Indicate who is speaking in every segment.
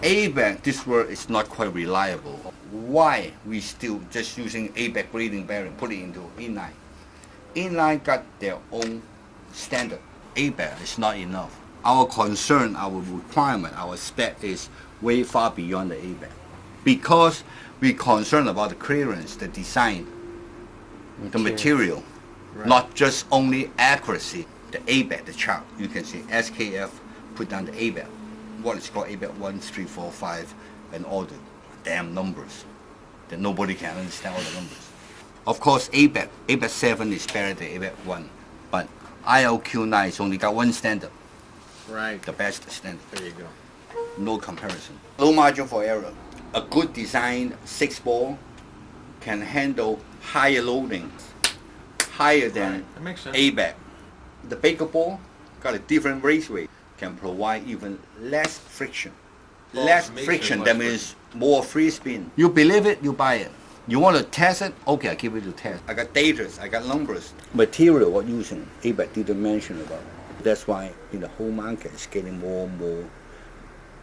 Speaker 1: ABAC, this word is not quite reliable. Why we still just using ABAC grading bearing, put it into Inline? Inline got their own standard. ABAC is not enough. Our concern, our requirement, our spec is way far beyond the ABAC. Because we're concerned about the clearance, the design, the material, right. Not just only accuracy. The ABAC, the chart, you can see SKF put down the ABAC. What is called ABAC 1, 3, 4, 5, and all the damn numbers that nobody can understand all the numbers. Of course, ABAC 7 is better than ABAC 1, but ILQ 9 is only got one standard.
Speaker 2: Right.
Speaker 1: The best standard.
Speaker 2: There you go.
Speaker 1: No comparison. Low margin for error. A good designed 6-ball can handle higher loading, higher than ABAC. The bigger ball got a different race weight, can provide even less friction. Less friction, that means more free spin. You believe it, you buy it. You want to test it? Okay, I give it to test. I got data, I got numbers. Material what using, ABAC didn't mention about it. That's why in the whole market it's getting more and more,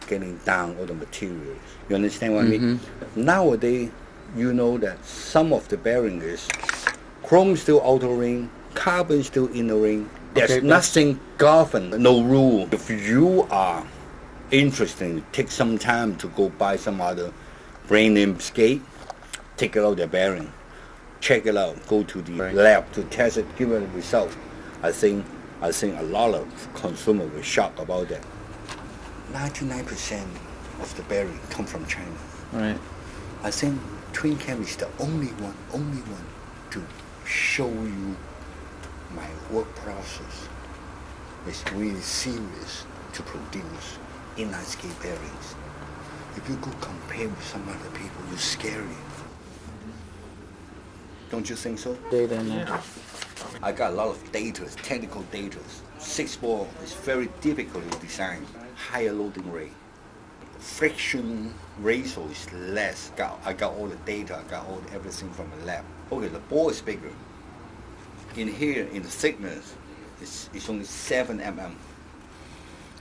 Speaker 1: getting down all the materials. You understand what I mean? Nowadays, you know that some of the bearing is chrome still outer ring, carbon still inner ring. There's nothing governed, no rule. If you are interested, take some time to go buy some other brand name skate, take it out the bearing, check it out, go to the lab to test it, give it a result. I think a lot of consumers will shock about that. 99% of the bearing come from China.
Speaker 2: Right.
Speaker 1: I think Twincam is the only one to show you my work process is really serious to produce inline skate bearings. If you go compare with some other people, you're scary. Don't you think so?
Speaker 2: Data in there.
Speaker 1: Yeah. I got a lot of data, technical data. 6-ball is very difficult to design. Higher loading rate. Friction ratio is less. I got all the data, I got everything from the lab. Okay, the ball is bigger. In here, in the thickness, it's only 7 mm.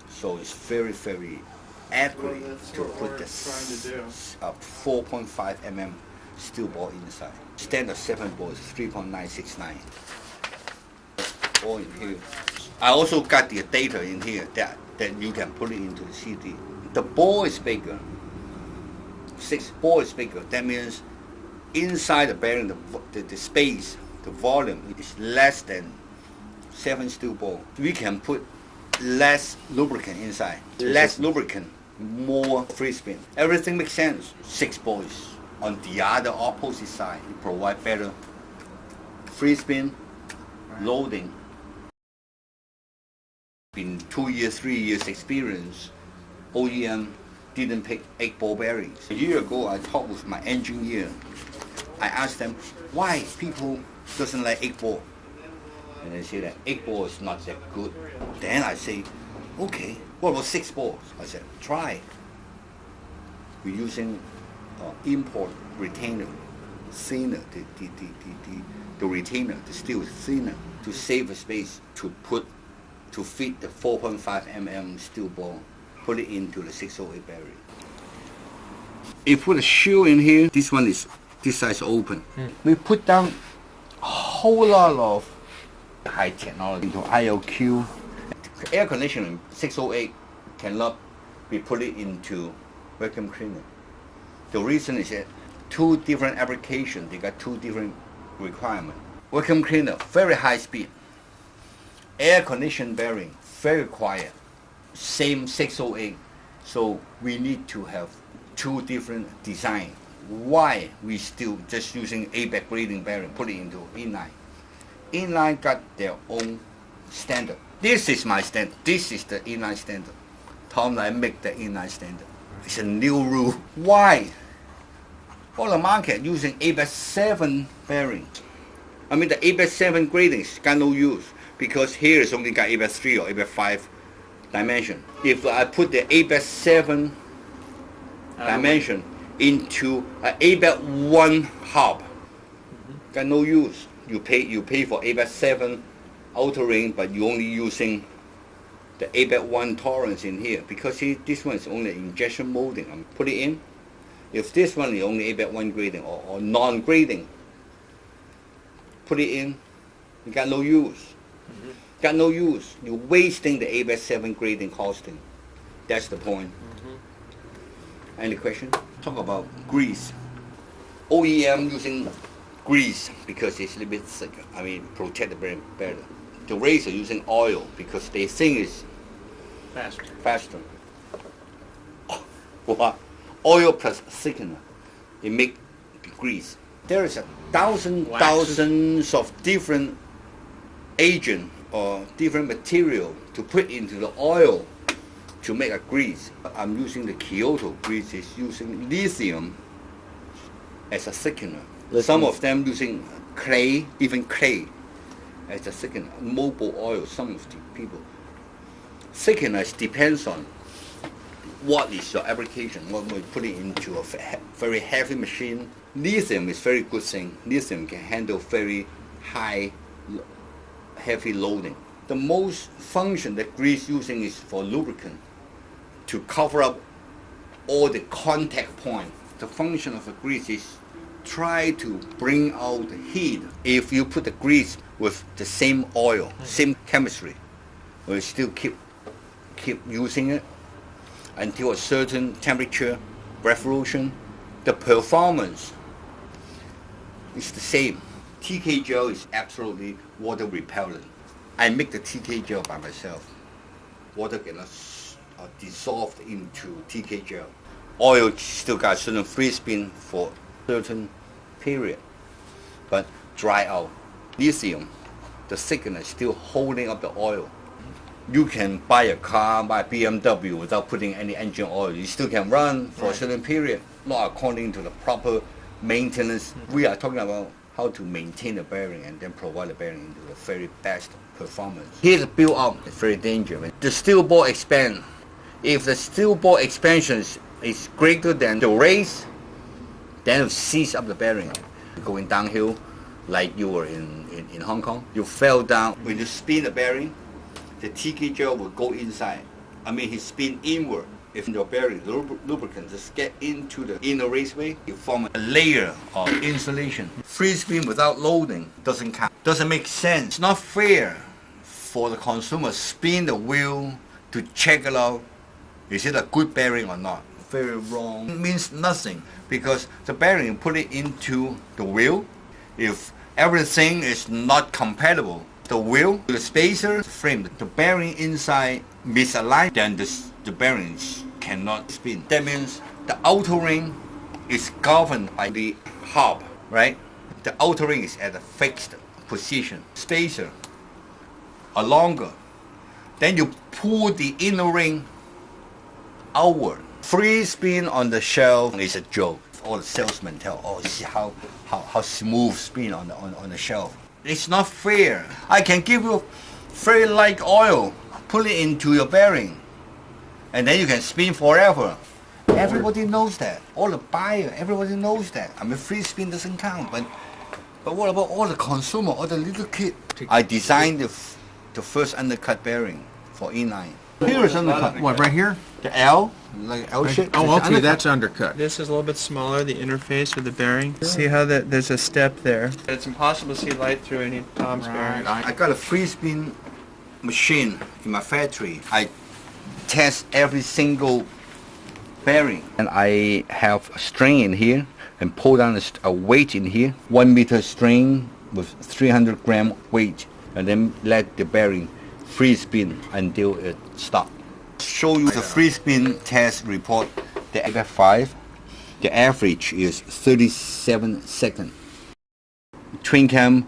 Speaker 1: So it's very, very accurate to put the 4.5 mm steel ball inside. Standard 7 ball is 3.969. All in here. I also got the data in here that you can put it into the CD. The ball is bigger. 6 ball is bigger. That means inside the bearing, the space, the volume is less than 7 steel ball. We can put less lubricant inside. Less lubricant, more free spin. Everything makes sense. 6 balls. On the other opposite side, it provides better free spin, loading. In 2 years, 3 years experience, OEM didn't pick 8-ball bearings. A year ago, I talked with my engineer. I asked them why people doesn't like 8-ball, and they say that 8-ball is not that good. Then I say, okay, what about 6 balls? I said, try. We're using import retainer, thinner. The retainer, the steel is thinner to save a space to fit the 4.5 mm steel ball. Put it into the 608 bearing. If put a shoe in here, this one is this size open. We put down a whole lot of high technology into ILQ. Air conditioning 608 cannot be put it into vacuum cleaner. The reason is that 2 different applications, they got 2 different requirements. Vacuum cleaner, very high speed. Air conditioning bearing, very quiet. Same 608. So we need to have 2 different design. Why we still just using ABAC grading bearing, put it into Inline? Inline got their own standard. This is my standard. This is the Inline standard. Tom and I make the Inline standard. It's a new rule. Why? All the market using ABAC 7 bearing. I mean the ABAC 7 gradings got no use because here it's only got ABAC 3 or ABAC 5 dimension. If I put the ABAC 7 dimension into an ABAC 1 hub, got no use. You pay for ABAC 7 outer ring, but you're only using the ABET1 tolerance in here, because this one is only injection molding. I'm put it in. If this one is only ABET1 grading or non-grading, put it in, you got no use. Got no use. You're wasting the ABET7 grading costing. That's the point. Any question? Talk about grease. OEM using grease because it's a little bit thicker. I mean, protect the brand better. The razor using oil because they think it's faster. What? Oil plus thickener, it make grease. There is thousands of different agent or different material to put into the oil to make a grease. I'm using the Kyoto grease. It's using lithium as a thickener. Some of them using clay, even clay, as a thickener. Mobile oil, some of the people. Thickeners depends on what is your application, what we put it into a very heavy machine. Lithium is very good thing. Lithium can handle very high, heavy loading. The most function that grease using is for lubricant, to cover up all the contact point. The function of the grease is try to bring out the heat. If you put the grease with the same oil, same chemistry, we still keep using it until a certain temperature, revolution, the performance is the same. TK gel is absolutely water repellent. I make the TK gel by myself. Water cannot dissolve into TK gel. Oil still got certain free spin for certain period, but dry out. Lithium, the thickener is still holding up the oil. You can buy a car, buy a BMW without putting any engine oil. You still can run for a certain period, not according to the proper maintenance. We are talking about how to maintain the bearing and then provide the bearing into the very best performance. Here's the build up, it's very dangerous. The steel ball expand. If the steel ball expansion is greater than the raise, then it seize up the bearing. Going downhill, like you were in Hong Kong, you fell down. When you spin the bearing, the TK gel will go inside. I mean, he spin inward. If your bearing lubricant just get into the inner raceway, you form a layer of insulation. Free spin without loading doesn't count. Doesn't make sense. It's not fair for the consumer spin the wheel to check it out. Is it a good bearing or not? Very wrong. It means nothing because the bearing, you put it into the wheel. If everything is not compatible, the wheel, the spacer, the frame, the bearing inside misaligned, then the bearings cannot spin. That means the outer ring is governed by the hub, right? The outer ring is at a fixed position. Spacer are longer. Then you pull the inner ring outward. Free spin on the shelf is a joke. All the salesmen tell, oh, see how smooth spin on the shelf. It's not fair. I can give you very light oil, put it into your bearing, and then you can spin forever. Everybody knows that. All the buyer, everybody knows that. I mean, free spin doesn't count, but what about all the consumer, all the little kid? I designed the first undercut bearing for Inline. Here is undercut.
Speaker 2: What, right here?
Speaker 1: The L, like L shape.
Speaker 2: Oh, okay, that's undercut.
Speaker 3: This is a little bit smaller, the interface with the bearing. See how there's a step there. It's impossible to see light through any Tom's bearings.
Speaker 1: I got a free spin machine in my factory. I test every single bearing, and I have a string in here and pull down a weight in here, 1 meter string with 300 gram weight, and then let the bearing free spin until it stops. Show you the free spin test report. The ABET5, the average is 37 seconds. Twincam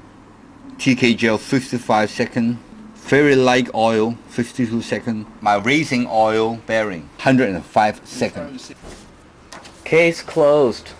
Speaker 1: TK gel 55 seconds. Very light oil 52 seconds. My racing oil bearing 105 seconds.
Speaker 4: Case closed.